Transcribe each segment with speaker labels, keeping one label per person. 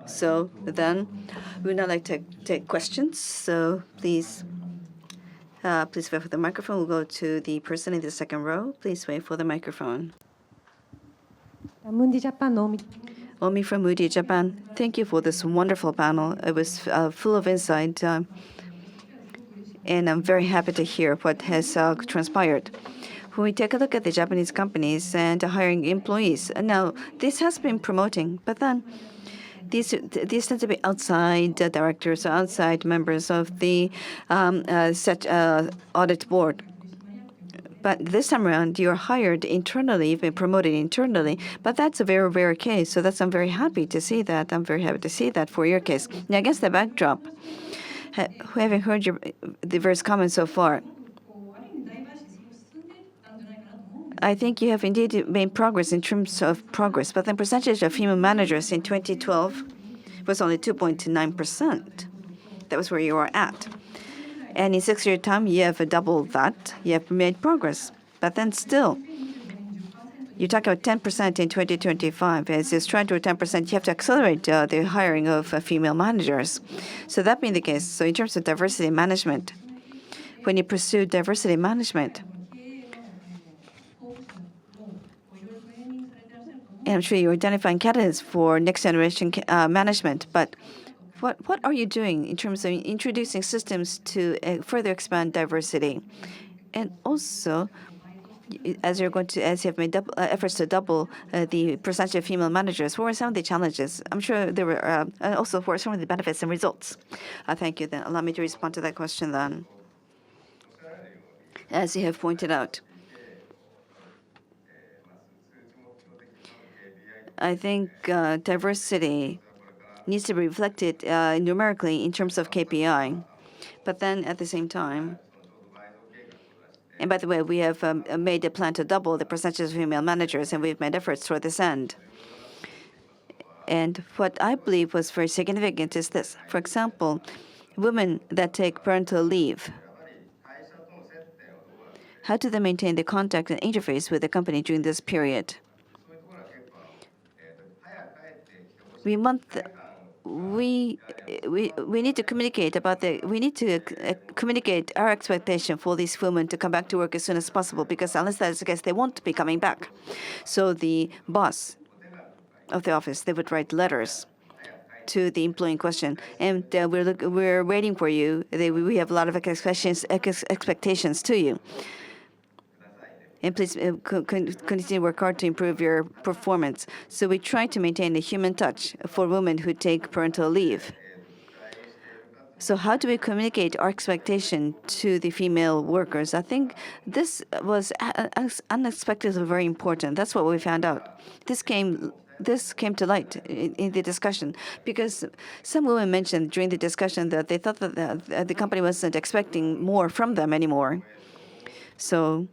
Speaker 1: So then, we would now like to take questions. So please wait for the microphone. We'll go to the person in the second row. Please wait for the microphone.
Speaker 2: Mundi Japan,
Speaker 1: Omi from Moody, Japan. Thank you for this wonderful panel. It was full of insight, and I'm very happy to hear what has transpired. When we take a look at the Japanese companies and hiring employees, now this has been promoting, but then these tend to be outside directors or outside members of the audit board. But this time around, you're hired internally, you've been promoted internally. But that's a very rare case. So I'm very happy to see that. I'm very happy to see that for your case. Now, against the backdrop, having heard the various comments so far, I think you have indeed made progress in terms of progress. But the percentage of female managers in 2012 was only 2.9%. That was where you were at. And in 6 years' time, you have doubled that. You have made progress. But then still, you talk about 10% in 2025. As you strive toward 10%, you have to accelerate the hiring of female managers. So that being the case, so in terms of diversity management, when you pursue diversity management, and I'm sure you're identifying candidates for next generation management, but what are you doing in terms of introducing systems to further expand diversity? And also, as you have made efforts to double the percentage of female managers, what were some of the challenges? I'm sure there were also what were some of the benefits and results. Thank you. Then allow me to respond to that question then. As you have pointed out, I think diversity needs to be reflected numerically in terms of KPI. But then at the same time, and by the way, we have made a plan to double the percentage of female managers, and we've made efforts toward this end. And what I believe was very significant is this. For example, women that take parental leave, how do they maintain the contact and interface with the company during this period? We need to communicate communicate our expectation for these women to come back to work as soon as possible, because unless that is the case, they won't be coming back. So the boss of the office, they would write letters to the employee in question, and we're waiting for you. We have a lot of expectations to you. And please continue to work hard to improve your performance. So we try to maintain a human touch for women who take parental leave. So how do we communicate our expectation to the female workers? I think this was unexpectedly very important. That's what we found out. This came to light in the discussion, because some women mentioned during the discussion that they thought that the company wasn't expecting more from them anymore. So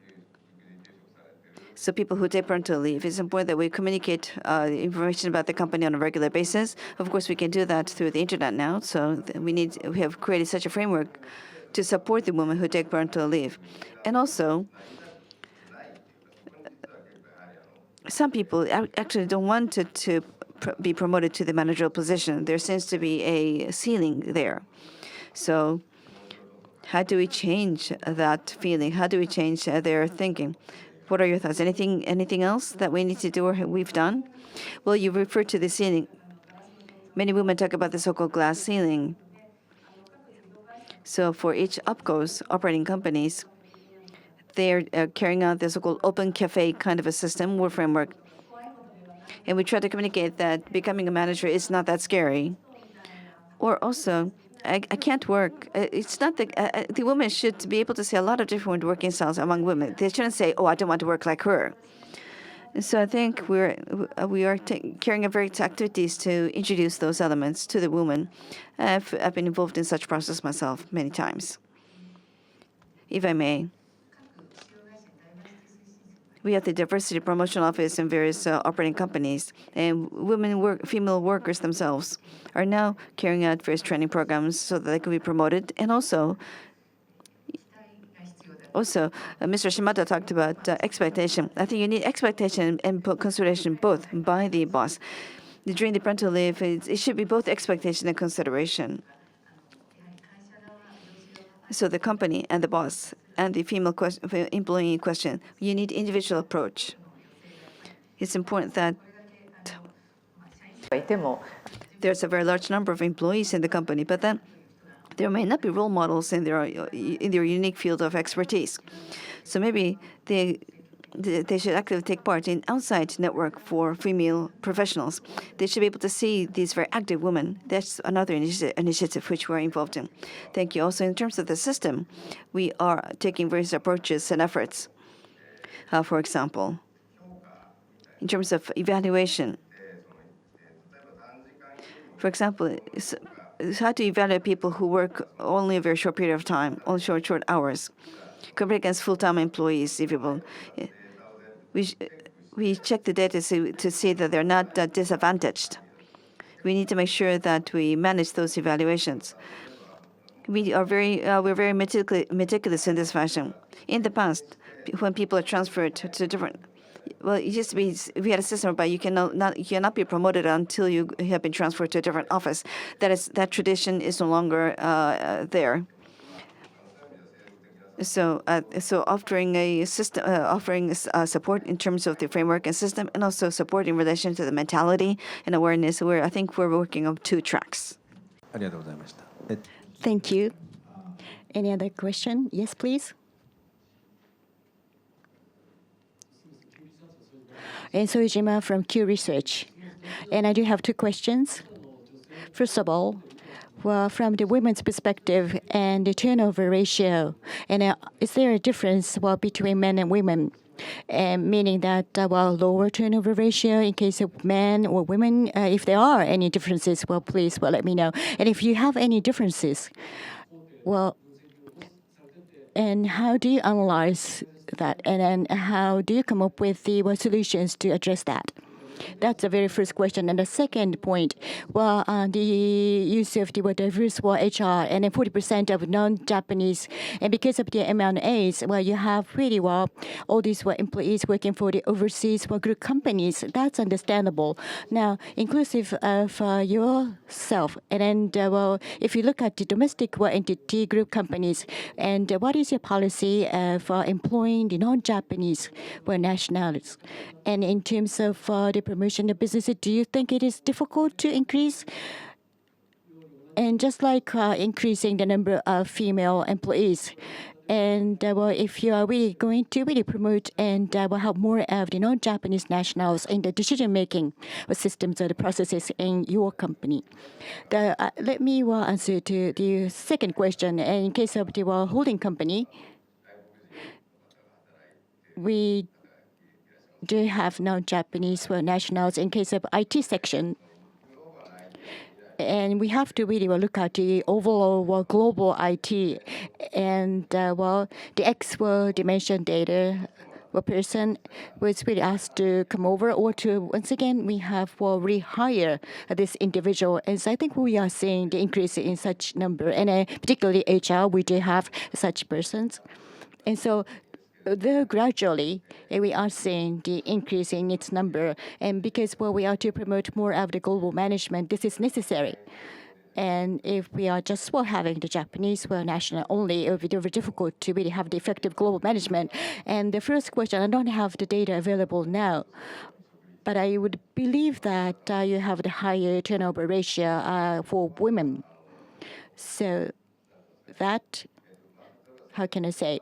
Speaker 1: people who take parental leave, it's important that we communicate information about the company on a regular basis. Of course, we can do that through the internet now. So we have created such a framework to support the women who take parental leave. And also, some people actually don't want to be promoted to the managerial position. There seems to be a ceiling there. So how do we change that feeling? How do we change their thinking? What are your thoughts? Anything else that we need to do or we've done? Well, you referred to the ceiling. Many women talk about the so-called glass ceiling. So for each OPCOs, operating companies, they're carrying out the so-called open cafe kind of a system or framework. And we try to communicate that becoming a manager is not that scary. Or also, I can't work. It's not the women should be able to see a lot of different working styles among women. They shouldn't say, "Oh, I don't want to work like her." So I think we are carrying out various activities to introduce those elements to the women. I've been involved in such process myself many times. If I may, we have the diversity promotion office in various operating companies, and female workers themselves are now carrying out various training programs so that they can be promoted. And also, Mr. Shimada talked about expectation. I think you need expectation and consideration both by the boss. during the parental leave, it should be both expectation and consideration. So the company and the boss and the female employee in question, you need individual approach. It's important that there's a very large number of employees in the company, but then there may not be role models in their unique field of expertise. So maybe they should actively take part in outside network for female professionals. They should be able to see these very active women. That's another initiative which we're involved in. Thank you. Also, in terms of the system, we are taking various approaches and efforts. For example, in terms of evaluation. For example, it's how to evaluate people who work only a very short period of time, only short hours, compared against full-time employees, if you will. We check the data to see that they're not disadvantaged. We need to make sure that we manage those evaluations. We're very meticulous in this fashion. In the past, when people are transferred to different, well, it used to be we had a system whereby you cannot be promoted until you have been transferred to a different office. That tradition is no longer there. So offering a system, offering support in terms of the framework and system, and also support in relation to the mentality and awareness. I think we're working on 2 tracks.
Speaker 3: Thank you. Any other question? Yes, please. And Soejima from Q Research. And I do have 2 questions. First of all, well, from the women's perspective and the turnover ratio, and is there a difference between men and women? Meaning that lower turnover ratio in case of men or women, if there are any differences, please let me know. And if you have any differences, and how do you analyze that? And then how do you come up with the solutions to address that? That's the very first question. And the second point, the use of the diverse HR and then 40% of non-Japanese. And because of the M&As, you have really all these employees working for the overseas group companies. That's understandable. Now, inclusive of yourself. And then, if you look at the domestic entity group companies, and what is your policy for employing the non-Japanese nationalities? And in terms of the promotion of businesses, do you think it is difficult to increase? And just like increasing the number of female employees, and if you are really going to really promote and have more of the non-Japanese nationals in the decision-making systems or the processes in your company. Let me answer to the second question. In case of the holding company, we do have non-Japanese nationals in case of IT section. And we have to really look at the overall global IT and the dimension data person was really asked to come over or to once again we have rehire this individual. And so I think we are seeing the increase in such number, and particularly HR, we do have such persons. And so though gradually we are seeing the increase in its number, and because we are to promote more of the global management, this is necessary. And if we are just having the Japanese national only, it would be very difficult to really have the effective global management. And the first question, I don't have the data available now, but I would believe that you have the higher turnover ratio for women. So that, how can I say?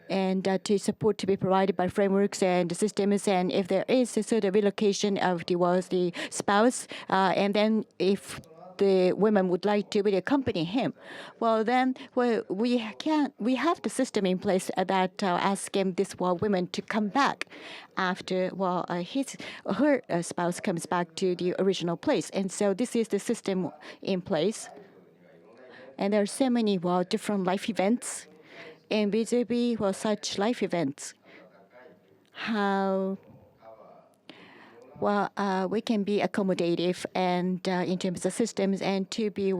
Speaker 3: And to support to be provided by frameworks and systems, and if there is a sort of relocation of the spouse, and then if the women would like to really accompany him, then we have the system in place that ask this women to come back after her spouse comes back to the original place, and so this is the system in place, and there are so many different life events. And vis-a-vis such life events, how we can be accommodative and in terms of systems, and to be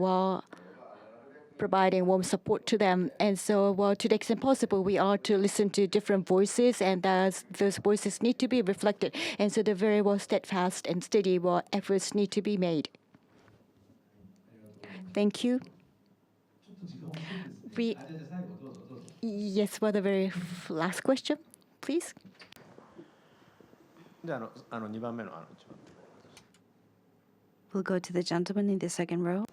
Speaker 3: providing warm support to them. And so, well, to the extent possible, we are to listen to different voices, and those voices need to be reflected. And so the very well steadfast and steady efforts need to be made. Thank you. Yes, for the very last question, please.
Speaker 4: で2番目の
Speaker 1: We'll go to the gentleman in the second row.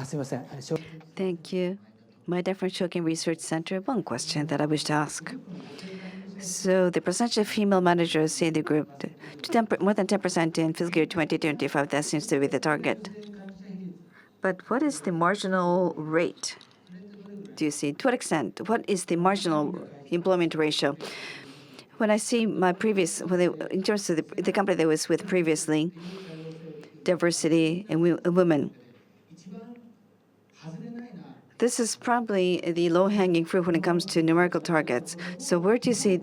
Speaker 5: すみません。
Speaker 1: Thank you. My different Shokin Research Center, one question that I wish to ask. So the percentage of female managers in the group more than 10% in fiscal year 2025, that seems to be the target. But what is the marginal rate? Do you see? To what extent? What is the marginal employment ratio? When I see my previous, in terms of the company that I was with previously, diversity and women, this is probably the low-hanging fruit when it comes to numerical targets. So where do you see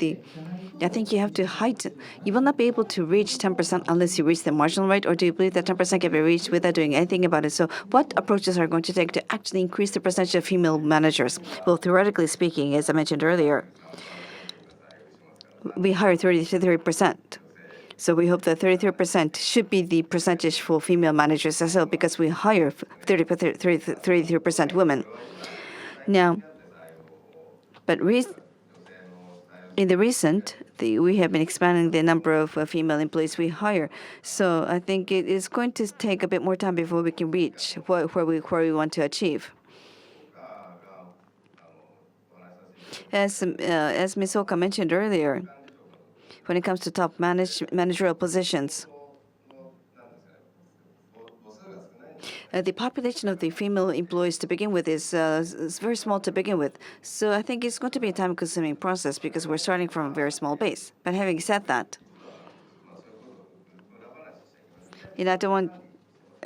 Speaker 1: I think you have to heighten. You will not be able to reach 10% unless you reach the marginal rate, or do you believe that 10% can be reached without doing anything about it? So what approaches are going to take to actually increase the percentage of female managers? Well, theoretically speaking, as I mentioned earlier, we hire 33%. So we hope that 33% should be the percentage for female managers as well, because we hire 33% women. Now, but in the recent, we have been expanding the number of female employees we hire. So I think it is going to take a bit more time before we can reach where we want to achieve. As Ms. Oka mentioned earlier, when it comes to top managerial positions, the population of the female employees to begin with is very small to begin with. So I think it's going to be a time-consuming process because we're starting from a very small base. But having said that, I don't want.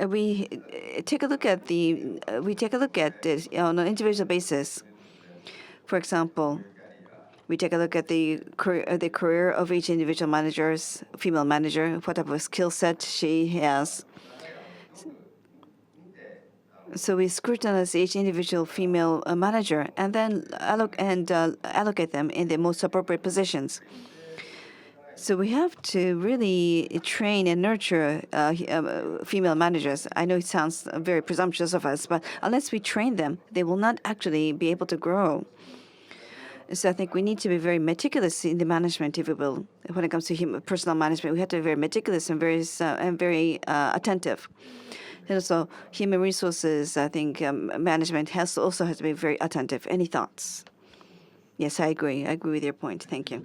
Speaker 1: We take a look at it on an individual basis. For example, we take a look at the career of each individual female manager, what type of skill set she has. So we scrutinize each individual female manager and then allocate them in the most appropriate positions. So we have to really train and nurture female managers. I know it sounds very presumptuous of us, but unless we train them, they will not actually be able to grow. So I think we need to be very meticulous in the management, if you will. When it comes to personal management, we have to be very meticulous and very attentive. And also, human resources, I think management also has to be very attentive. Any thoughts? Yes, I agree. I agree with your point. Thank you.